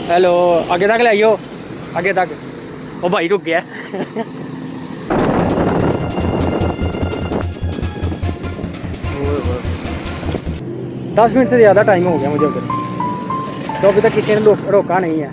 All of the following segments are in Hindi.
हेलो, आगे तक ले आइयो, आगे तक। ओ भाई रुक गया। 10 मिनट से ज़्यादा टाइम हो गया मुझे उधर, तो अभी तक किसी ने रोका नहीं है।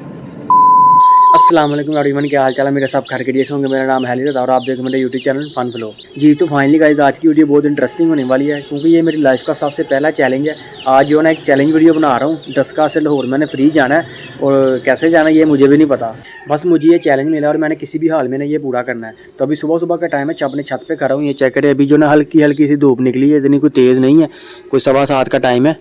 अस्सलाम वालेकुम एवरीवन, क्या हाल चाल है मेरे? सब खैर खैरियत से होंगे। मेरा नाम है लिज़ और आप देख मेरे यूट्यूब चैनल फन फ्लो। जी तो फाइनली गाइस, आज की वीडियो बहुत इंटरेस्टिंग होने वाली है, क्योंकि ये मेरी लाइफ का सबसे पहला चैलेंज है। आज जो है ना एक चैलेंज वीडियो बना रहा हूँ। दसका से लाहौर मैंने फ्री जाना है, और कैसे जाना है ये मुझे भी नहीं पता। बस मुझे ये चैलेंज मिला और मैंने किसी भी हाल में ना ये पूरा करना है। तो अभी सुबह सुबह का टाइम है, अपने छत पर खड़ा हूँ। ये चेक करें, अभी जो ना हल्की हल्की सी धूप निकली है, इतनी कोई तेज़ नहीं है, कोई 7:15 का टाइम है।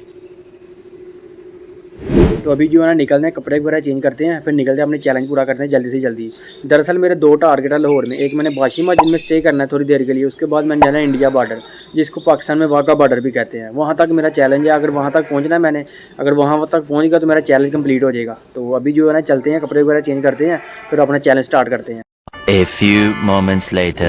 तो अभी जो है ना निकलते हैं, कपड़े वगैरह चेंज करते हैं, फिर निकलते हैं अपने चैलेंज पूरा करते हैं जल्दी से जल्दी। दरअसल मेरे 2 टारगेट है लाहौर में। एक मैंने बाशी मस्जिद में स्टे करना है थोड़ी देर के लिए, उसके बाद मैंने जाना है इंडिया बॉर्डर, जिसको पाकिस्तान में वाघा बॉर्डर भी कहते हैं। वहाँ तक मेरा चैलेंज है। अगर वहाँ तक पहुँचना है मैंने, अगर वहाँ तक पहुँच गया तो मेरा चैलेंज कंप्लीट हो जाएगा। तो अभी जो है ना चलते हैं, कपड़े वगैरह चेंज करते हैं, फिर अपना चैलेंज स्टार्ट करते हैं। A few moments later.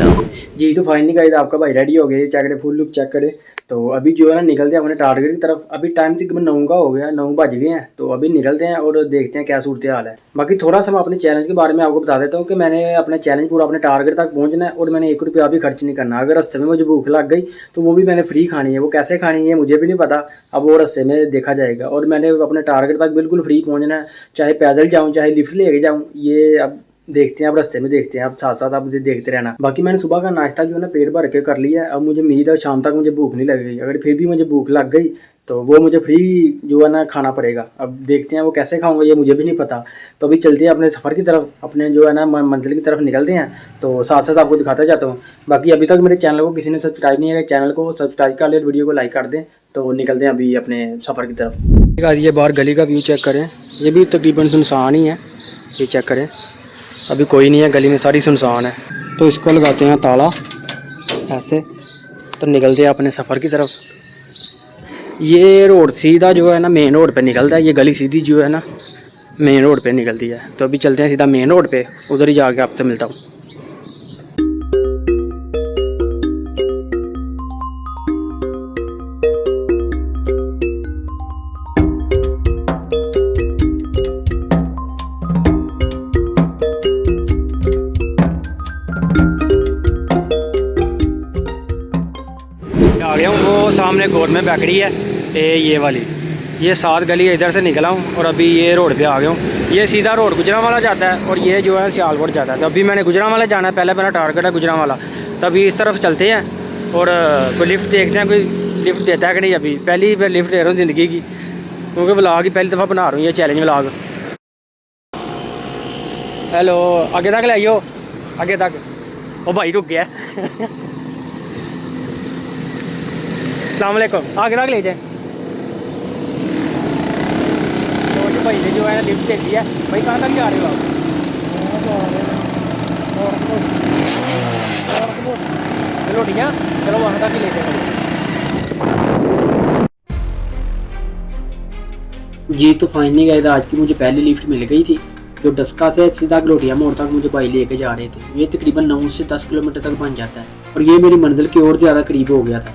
जी तो फाइनली गाइस, आपका भाई रेडी हो गया। चेक करें, फुल लुक चेक करें। तो अभी जो है ना निकलते हैं अपने टारगेट की तरफ। अभी टाइम तकरीबन 9 का हो गया, 9 बज गए हैं। तो अभी निकलते हैं और देखते हैं क्या सूरत हाल है। बाकी थोड़ा सा मैं अपने चैलेंज के बारे में आपको बता देता हूँ कि मैंने अपना चैलेंज पूरा अपने टारगेट तक पहुँचना है, और मैंने 1 रुपया भी खर्च नहीं करना। अगर रास्ते में मुझे भूख लग गई तो वो भी मैंने फ्री खानी है। वो कैसे खानी है मुझे भी नहीं पता, अब वो रास्ते में देखा जाएगा। और मैंने अपने टारगेट तक बिल्कुल फ्री पहुँचना है, चाहे पैदल जाऊँ चाहे लिफ्ट लेके जाऊँ, ये अब देखते हैं। अब रास्ते में देखते हैं, अब साथ साथ आप देखते रहना। बाकी मैंने सुबह का नाश्ता जो है ना पेट भर के कर लिया है। अब मुझे उम्मीद है शाम तक मुझे भूख नहीं लगेगी। अगर फिर भी मुझे भूख लग गई तो वो मुझे फ्री जो है ना खाना पड़ेगा। अब देखते हैं वो कैसे खाऊंगा ये मुझे भी नहीं पता। तो अभी चलते हैं अपने सफ़र की तरफ, अपने जो है ना मंजिल की तरफ निकलते हैं। तो साथ साथ आपको दिखाता जाता हूँ। बाकी अभी तक मेरे चैनल को किसी ने सब्सक्राइब नहीं किया, चैनल को सब्सक्राइब कर ले, वीडियो को लाइक कर दें। तो निकलते हैं अभी अपने सफ़र की तरफ। ये बाहर गली का व्यू चेक करें, ये भी तकरीबन सुनसान ही है। ये चेक करें, अभी कोई नहीं है गली में, सारी सुनसान है। तो इसको लगाते हैं ताला ऐसे, तो निकलते हैं अपने सफ़र की तरफ। ये रोड सीधा जो है ना मेन रोड पे निकलता है। ये गली सीधी जो है ना मेन रोड पे निकलती है। तो अभी चलते हैं सीधा मेन रोड पे, उधर ही जाके आपसे मिलता हूँ। आ गया हूँ, वो सामने गवर्नमेंट बेकरी है ये वाली, ये 7 गली इधर से निकला हूँ और अभी ये रोड पे आ गया हूँ। ये सीधा रोड गुजरांवाला जाता है और ये जो है सियालकोट जाता है। तो अभी मैंने गुजरांवाला जाना है, पहले मेरा टारगेट है गुजरांवाला। तो अभी इस तरफ चलते हैं और कोई लिफ्ट देखते हैं, कोई लिफ्ट देता है कि नहीं। अभी पहली बार लिफ्ट दे रहा हूँ ज़िंदगी की, क्योंकि व्लॉग ही पहली दफ़ा बना रहा हूँ, ये चैलेंज व्लॉग। हेलो, आगे तक ले आइयो, आगे तक। ओ भाई रुक गया। अस्सलाम वालेकुम, आगे तक ले जाए। तो भाई ने जो है लिफ्ट दे दी है। भाई कहाँ तक जा रहे हो आप? चलो ठीक है, चलो वहाँ तक ही लेते हैं। जी तो फाइनली गाइस, आज की मुझे पहली लिफ्ट मिल गई थी, जो डस्का से सीधा गलोटिया मोड़ तक मुझे भाई लेके जा रहे थे। ये तकरीबन 9 से 10 किलोमीटर तक बन जाता है, और ये मेरी मंजिल की और ज़्यादा करीब हो गया था।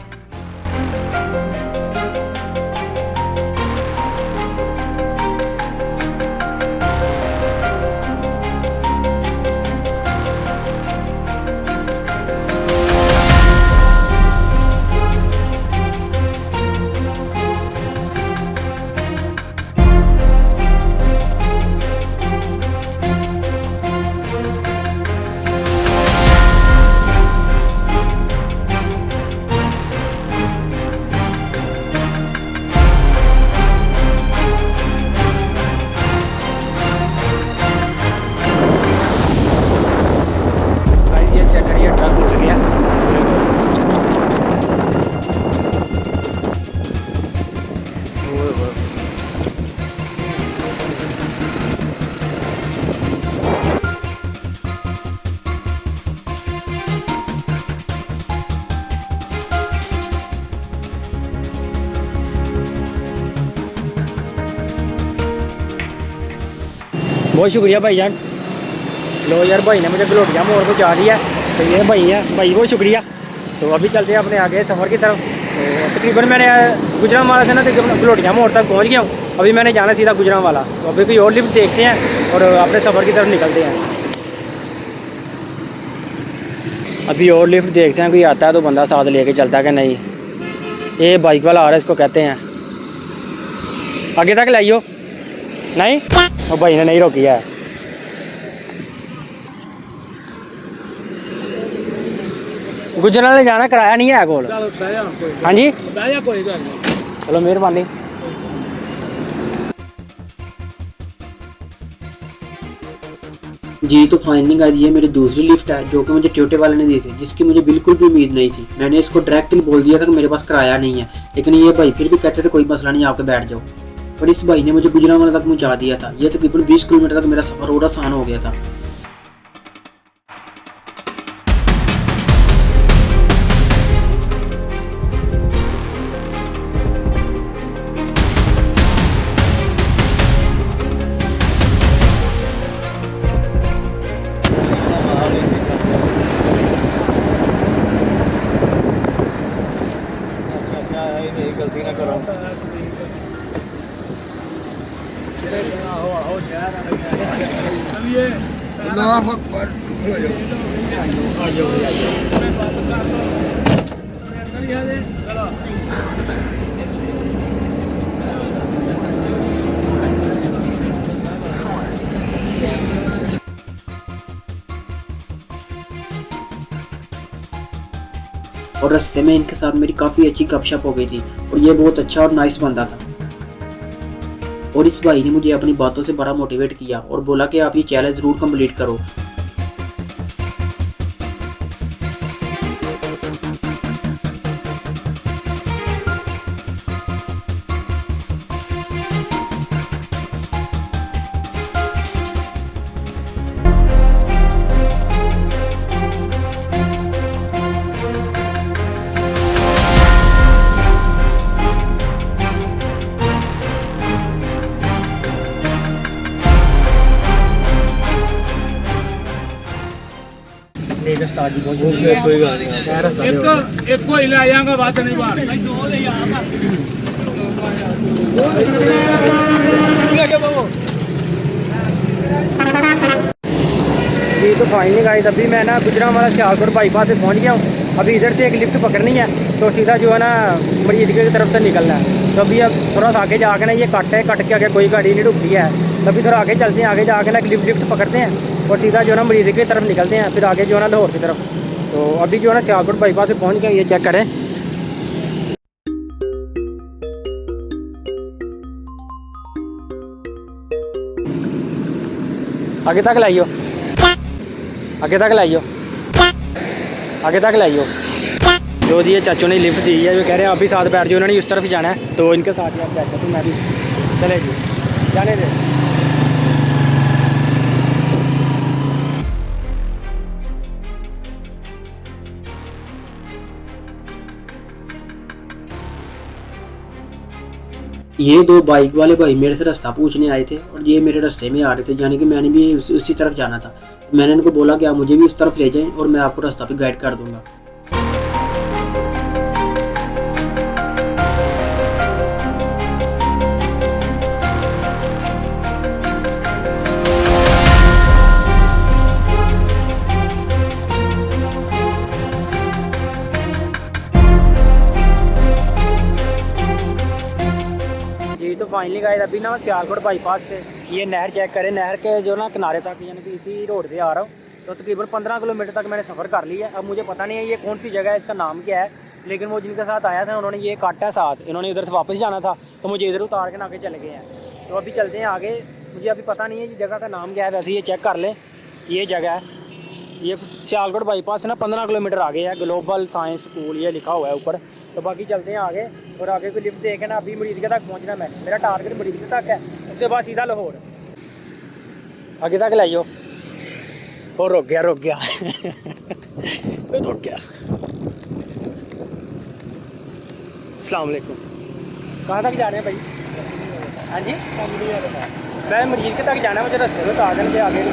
बहुत शुक्रिया भाई जान। लो यार, भाई ने मुझे गलोटिया मोड़ को जा दिया। तो ये भाई है, भाई बहुत शुक्रिया। तो अभी चलते हैं अपने आगे सफ़र की तरफ। तो तकरीबन मैंने गुजरांवाला से ना तकरीबन गलोटिया मोड़ तक पहुँच गया हूँ। अभी मैंने जाना सीधा गुजरांवाला, तो अभी कोई और लिफ्ट देखते हैं और अपने सफ़र की तरफ निकलते हैं। अभी और लिफ्ट देखते हैं, कोई आता है तो बंदा साथ लेके चलता है कि नहीं। ये बाइक वाला आ रहा है, इसको कहते हैं आगे तक लाइयो। नहीं, वो भाई ने नहीं रोकी है। गुजरांवाले जाना, किराया नहीं है कोल। हाँ जी, चलो मेहरबानी। जी तो फाइनली गाइस ये मेरी दूसरी लिफ्ट है जो कि मुझे ट्योटे वाले ने दी थी, जिसकी मुझे बिल्कुल भी उम्मीद नहीं थी। मैंने इसको डायरेक्टली बोल दिया था कि मेरे पास किराया नहीं है, लेकिन ये भाई फिर भी कहते थे कोई मसला नहीं, आके बैठ जाओ। पर इस भाई ने मुझे गुजरांवाला तक पहुंचा दिया था। ये तकरीबन 20 किलोमीटर तक मेरा सफ़र और आसान हो गया था। गलती ना करो। और रास्ते में इनके साथ मेरी काफ़ी अच्छी गपशप हो गई थी और ये बहुत अच्छा और नाइस बंदा था। और इस भाई ने मुझे अपनी बातों से बड़ा मोटिवेट किया और बोला कि आप ये चैलेंज ज़रूर कंप्लीट करो। कोई गल नहीं, एक को ही ले आएगा, बात नहीं बात। जी तो फाइनली गाइस अभी मैं ना गुजरांवाला सियालकोट बाईपास से पहुंच गया हूँ। अभी इधर से एक लिफ्ट पकड़नी है तो सीधा जो है ना मरीदगढ़ की तरफ से निकलना है। तो अभी अब थोड़ा सा आगे जाके ना ये कट है, कट के आगे कोई गाड़ी नहीं रुकती है, तो अभी थोड़ा आगे चलते हैं। आगे जाके ना लिफ्ट पकड़ते हैं और सीधा जो है ना मरीदगढ़ की तरफ निकलते हैं, फिर आगे जो है ना लाहौर की तरफ। तो अभी जो है ना सियालकोट बाईपास से पहुँच गया, ये चेक करें। आगे तक लाइयो, आगे तक लाइयो, आगे तक लाइयो। जो जी ये चाचू ने लिफ्ट दी है, जो कह रहे हैं आप भी साथ बैठ जाओ, उन्होंने उस तरफ जाना है तो इनके साथ ही आप बैठो। तो मैं भी चले जी, जाने दे। ये दो बाइक वाले भाई मेरे से रास्ता पूछने आए थे और ये मेरे रास्ते में आ रहे थे, यानी कि मैंने भी उसी तरफ जाना था। मैंने इनको बोला कि आप मुझे भी उस तरफ ले जाएं और मैं आपको रास्ता भी गाइड कर दूंगा। जी तो फाइनली गाइस अभी ना सियालकोट बाईपास से ये नहर चेक करें, नहर के जो ना किनारे तक यानी कि इसी रोड पे आ रहा हूँ। तो तकरीबन 15 किलोमीटर तक मैंने सफ़र कर लिया है। अब मुझे पता नहीं है ये कौन सी जगह है, इसका नाम क्या है, लेकिन वो जिनके साथ आया था उन्होंने ये काटा साथ, इन्होंने उधर से वापस जाना था तो मुझे इधर उतार के ना आगे चले गए हैं। तो अभी चलते हैं आगे। मुझे अभी पता नहीं है ये जगह का नाम क्या है, वैसे ये चेक कर लें। ये जगह है, ये सियालकोट बाईपास से ना 15 किलोमीटर आगे है, ग्लोबल साइंस स्कूल ये लिखा हुआ है ऊपर। तो बाकी चलते हैं आगे और आगे कोई लिफ्ट देखे ना। अभी मरीदगढ़ तक पहुंचना मैं, मेरा टारगेट मरीदगढ़ तक है, उसके बाद सीधा लाहौर। आगे तक लाइयो। और रुक गया रुक गया रुक गया। अस्सलाम वालेकुम। कहाँ तक जा रहे हैं भाई? हाँ जी, मैं मरीदगढ़ तक जाना है, मुझे रास्ते में तो आगे आगे।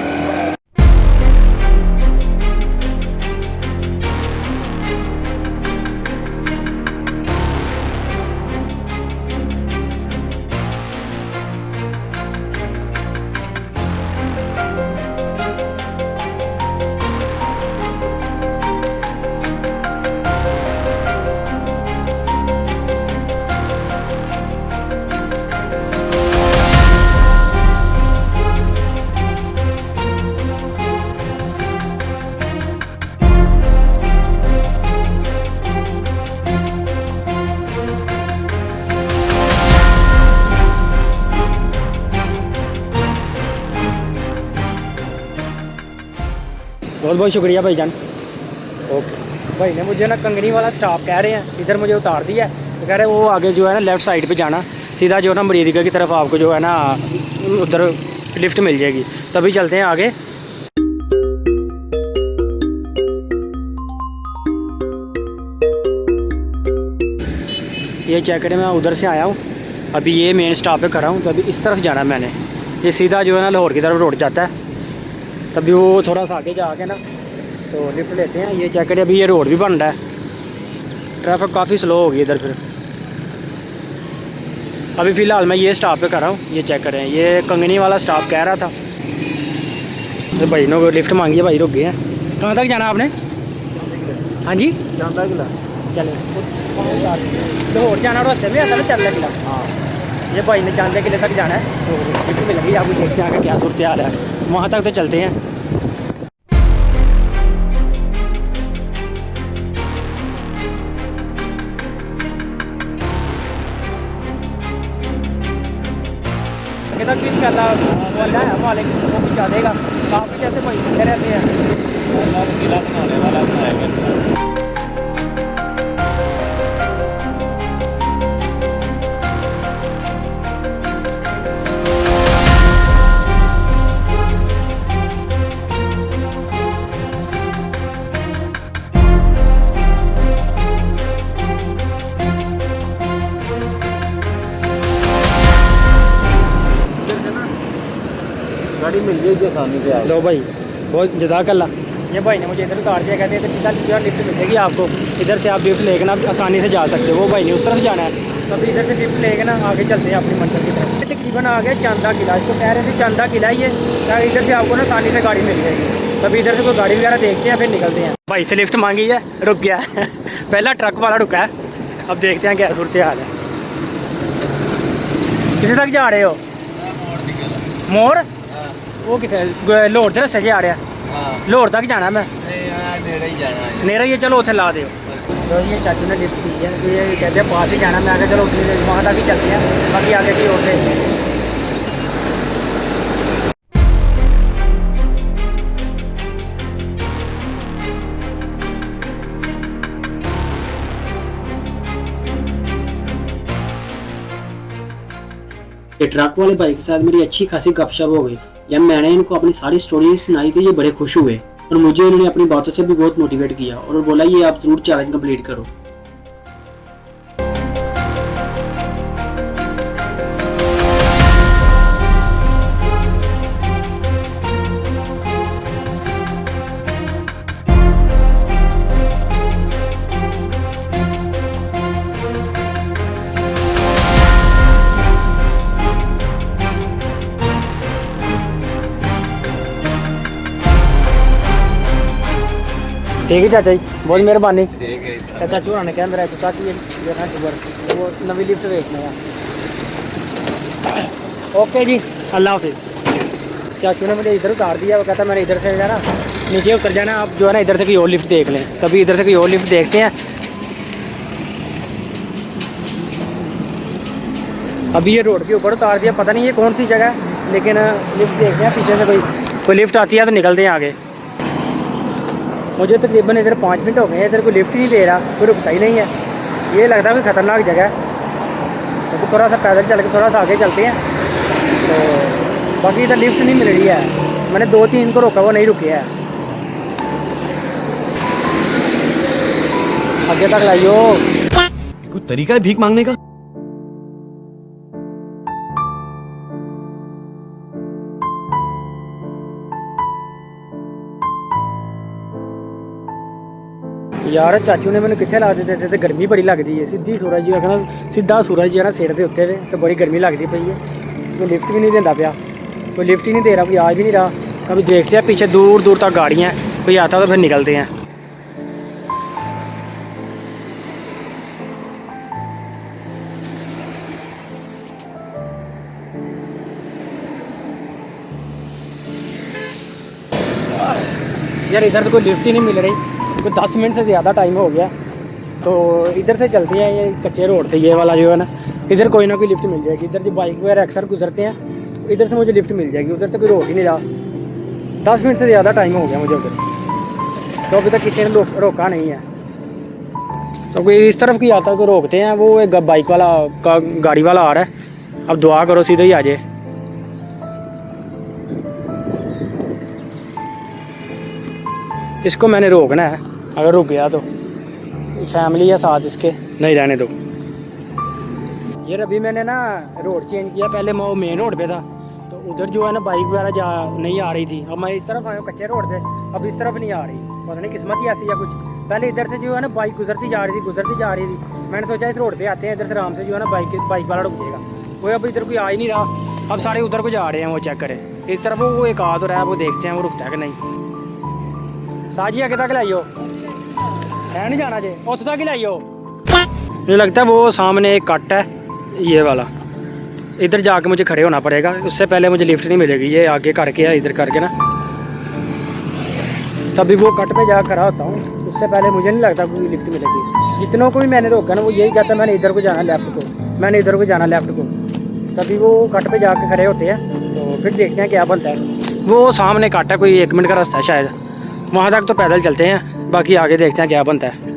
बहुत बहुत शुक्रिया भाईजान। ओके भाई ने मुझे ना कंगनी वाला स्टॉप कह रहे हैं, इधर मुझे उतार दिया है, तो कह रहे हैं वो आगे जो है ना लेफ़्ट साइड पे जाना, सीधा जो है ना मरीदिका की तरफ आपको जो है ना उधर लिफ्ट मिल जाएगी। तभी चलते हैं आगे। ये चेक करें, मैं उधर से आया हूँ, अभी ये मेन स्टॉप पे खड़ा हूँ, तो अभी इस तरफ जाना है मैंने। ये सीधा जो है ना लाहौर की तरफ रोड जाता है, तभी वो थोड़ा सा आगे जाके ना तो लिफ्ट लेते हैं। ये चेक करें, अभी ये रोड भी बन रहा है, ट्रैफिक काफ़ी स्लो हो गई इधर। फिर अभी फ़िलहाल मैं ये स्टॉप पे खड़ा हूँ, ये चेक करें, ये कंगनी वाला स्टॉप कह रहा था। तो भाई ने लिफ्ट मांगी है, भाई रुक गए हैं। कहाँ तक जाना आपने? हाँ जी, जानता किला। चले लाहौर जाना, रास्ते में आता ना चांदा किला। हाँ ये भाई ने चांदा किले तक जाना है, तो लिफ्ट मिलेगी। आपको देखते हैं आगे क्या सूरत हाल है, वहाँ तक तो चलते हैं। आगे तक भी इंशाल्लाह वाला है, मालिक वो पहुँचा देगा। काफ़ी जैसे भाई मिलते रहते हैं। किला बनाने वाला बनाएगा। गाड़ी मिल जाएगी आसानी से आप। लो भाई, बहुत जज़ाकल्लाह। ये भाई ने मुझे इधर उतार दिया, कहते हैं तो सीधा जो लिफ्ट मिल जाएगी आपको, इधर से आप लिफ्ट लेके ना आसानी से जा सकते हो। वो भाई ने उस तरफ जाना है, तो अभी इधर से लिफ्ट लेके ना आगे चलते हैं अपनी मंजिल की तरफ। ये तकरीबन आ गया चांदा किला, इसको कह रहे थे चांदा किला ही है, ताकि इधर से आपको ना आसानी से गाड़ी मिल जाएगी। तभी इधर से कोई गाड़ी वगैरह देखते हैं, फिर निकलते हैं। भाई से लिफ्ट मांगी है, रुक गया पहला ट्रक वाला रुका है, अब देखते हैं क्या सूरत हाल है। किसी तक जा रहे हो? मोड़ वो कितने लाहौर से रस्ते आ रहा? लाहौर तक जाना मैं, नेरा ही है। चलो उसे ला दो। तो ये चाचू ने लिफ्ट दी है, ये कहते हैं पास ही जाना। मैं आगे चलो उतनी वहाँ तक ही चलते हैं, बाकी आगे की और देखते हैं। ये ट्रक वाले भाई के साथ मेरी अच्छी खासी गपशप हो गई। जब मैंने इनको अपनी सारी स्टोरी सुनाई तो ये बड़े खुश हुए, और मुझे उन्होंने अपनी बातों से भी बहुत मोटिवेट किया, और बोला ये आप ज़रूर चैलेंज कंप्लीट करो। ठीक है चाचा जी, बहुत मेहरबानी। चाचू होना ने कहा मेरा चाची ये ना शुगर वो नवी लिफ्ट देखना है। ओके जी, अल्लाह हाफिज़। चाचू ने मुझे इधर उतार दिया, वो कहता मैंने इधर से जाना, नीचे उतर जाना, आप जो है ना इधर से कोई और लिफ्ट देख लें। तभी इधर से कोई और लिफ्ट देखते हैं। अभी ये रोड के ऊपर उतार दिया, पता नहीं ये कौन सी जगह है, लेकिन लिफ्ट देखते हैं। पीछे से कोई लिफ्ट आती है तो निकलते हैं आगे। मुझे तकरीबन इधर 5 मिनट हो गए हैं, इधर कोई लिफ्ट नहीं दे रहा, कोई रुकता ही नहीं है। ये लगता है कोई ख़तरनाक जगह है, तो थोड़ा सा पैदल चल के थोड़ा सा आगे चलते हैं। तो बाकी इधर लिफ्ट नहीं मिल रही है, मैंने 2-3 को रोका, वो नहीं रुके है। आगे तक लाइयो। कोई तरीका है भीख मांगने का? यार चाचू ने मैंने कितने ला दिते थे, तो गर्मी बड़ी लगती है। सीधी सूरज जी कहना सीधा सूरज जी है ना सिर के उत्ते, तो बड़ी गर्मी लगती पई है। कोई लिफ्ट भी नहीं देता पाया, कोई लिफ्ट ही नहीं दे रहा, कोई आ भी नहीं रहा। कभी देखते हैं पीछे दूर दूर तक गाड़ियाँ हैं, कोई आता तो फिर निकलते हैं। यार इधर तो कोई लिफ्ट ही नहीं मिल रही, कोई 10 मिनट से ज़्यादा टाइम हो गया। तो इधर से चलते हैं, ये कच्चे रोड से ये वाला जो है ना, इधर कोई ना कोई लिफ्ट मिल जाएगी। इधर जो बाइक वगैरह अक्सर गुजरते हैं, इधर से मुझे लिफ्ट मिल जाएगी, उधर से कोई रोड ही नहीं रहा। 10 मिनट से ज़्यादा टाइम हो गया मुझे उधर। तो अभी तक किसी ने रोका नहीं है। तो कोई इस तरफ की यात्रा को रोकते हैं, वो एक बाइक वाला का गाड़ी वाला आ रहा है। अब दुआ करो सीधे ही आ जाए। इसको मैंने रोकना है, अगर रुक गया तो फैमिली है साथ इसके, नहीं रहने दो। ये अभी मैंने ना रोड चेंज किया, पहले मैं वो मेन रोड पे था, तो उधर जो है ना बाइक वगैरह नहीं आ रही थी। अब मैं इस तरफ आया कच्चे रोड पे, अब इस तरफ नहीं आ रही, पता नहीं किस्मत ही ऐसी या कुछ। पहले इधर से जो है ना बाइक गुजरती जा रही थी। मैंने सोचा इस रोड पे आते हैं, इधर से आराम से जो है ना बाइक वाला रुक जाएगा। वो अब इधर कोई आ ही नहीं रहा, अब सारे उधर को जा रहे हैं। वो चेक करें इस तरफ, वो एक आ तो रहा है, वो देखते हैं वो रुकता है कि नहीं। साजी आगे तक लाइयो, है नहीं जाना जे उत तक ही लाइयो। मुझे लगता है वो सामने एक कट है ये वाला, इधर जाके मुझे खड़े होना पड़ेगा, उससे पहले मुझे लिफ्ट नहीं मिलेगी। ये आगे करके है, इधर करके ना, तभी वो कट पे जा खड़ा होता हूँ, उससे पहले मुझे नहीं लगता कोई लिफ्ट मिलेगी। जितनों को भी मैंने रोका ना, वो यही कहता है मैंने इधर को जाना लेफ्ट को, मैंने इधर को जाना लेफ्ट को। तभी वो कट पे जाके खड़े होते हैं, तो फिर देखते हैं क्या बनता है। वो सामने कट है, कोई 1 मिनट का रास्ता है शायद, वहाँ तक तो पैदल चलते हैं, बाकी आगे देखते हैं क्या बनता है।